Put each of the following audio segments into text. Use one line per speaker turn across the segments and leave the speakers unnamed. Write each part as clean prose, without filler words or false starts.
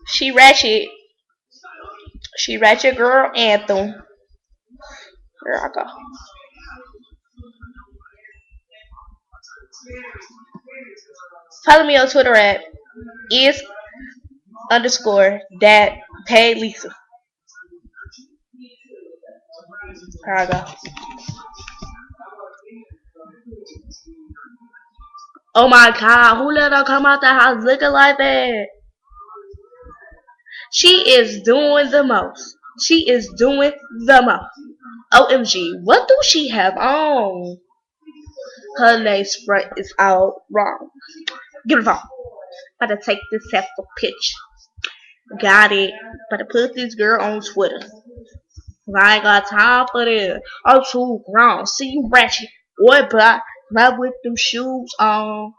She ratchet. She ratchet girl Anthem. Here I go. Follow me on Twitter at is underscore that paid Lisa. Here I go. Oh my god, who let her come out the house looking like that? She is doing the most. She is doing the most. OMG, what do she have on? Her lace front is all wrong. Give it a phone. Gotta take this half a picture. Got it. Gotta put this girl on Twitter. I ain't got time for this. I'm too grown. See you ratchet. Boy, but not with them shoes on.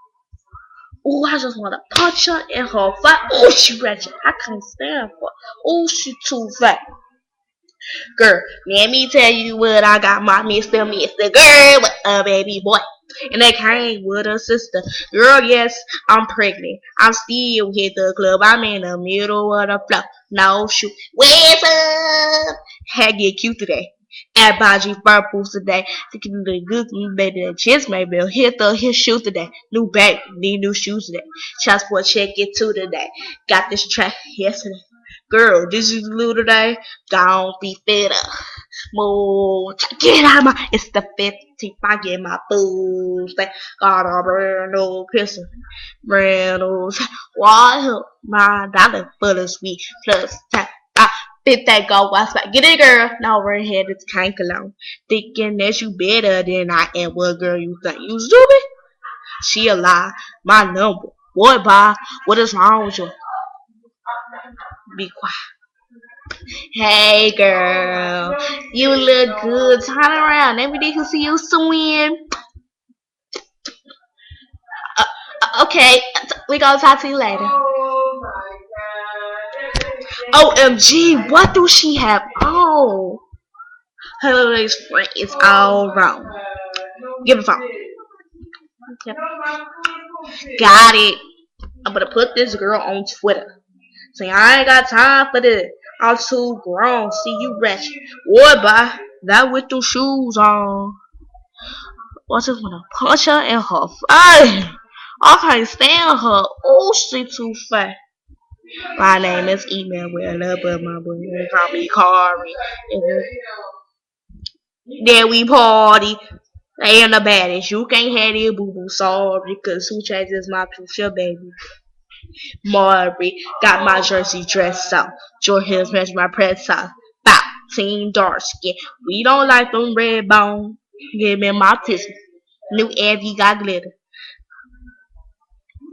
Ooh, I just wanna punch her in her face. Ooh, she ratchet. I can't stand for her. Ooh, she too fat. Girl, let me tell you what I got my Mr. Girl with a baby boy. And they came with a sister. Girl, yes, I'm pregnant. I'm still hit the club. I'm in the middle of the floor. No shoe. Where's up? Had get cute today. At Baji Fur Boots today. Thinking the good baby the chest maybe hit his shoes today. New bag, need new shoes today. Transport check it too today. Got this track yesterday. Girl, this is little today. Don't be fed up. Move. Get out of my. It's the 15th. I get my food. Got a brand new Christmas. Brand new. Why help my dollar for the sweet plus time. I fit that go watch back. Get it, girl. Now we're headed to Can't alone. Thinking that you better than I am. What girl you think you stupid? She a lie. My number. Boy, bye. What is wrong with you? Be quiet. Hey girl, you look good. Turn around. Maybe they can see you swim. Okay, we gonna talk to you later. OMG, what do she have on? Her little friend is all wrong. Give it a phone. Yep. Got it. I'm gonna put this girl on Twitter. Say I ain't got time for this. I'm too grown. See you ratchet. Boy, bye. That with them shoes on. I just wanna punch her in her face. I can't stand her. Oh, she too fat. My name is Emmanuel, but my boy call me Kari. And then we party. They ain't the baddest. You can't have it, boo boo. Sorry, cause who changes my picture, baby? Maury got my jersey dressed up. Jordan's match my press up. Bow, team dark skin. We don't like them red bone. Give me my tissue. New Evie got glitter.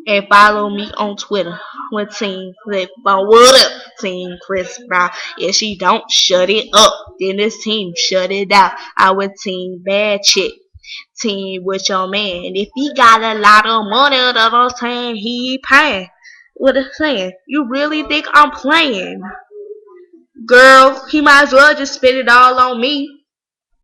And follow me on Twitter with Team Flip. What up, Team Chris Brown? If she don't shut it up, then this team shut it down. I would Team Bad Chick. Team with your man. If he got a lot of money, that's what I'm saying, he paying. What I'm saying? You really think I'm playing? Girl, he might as well just spend it all on me.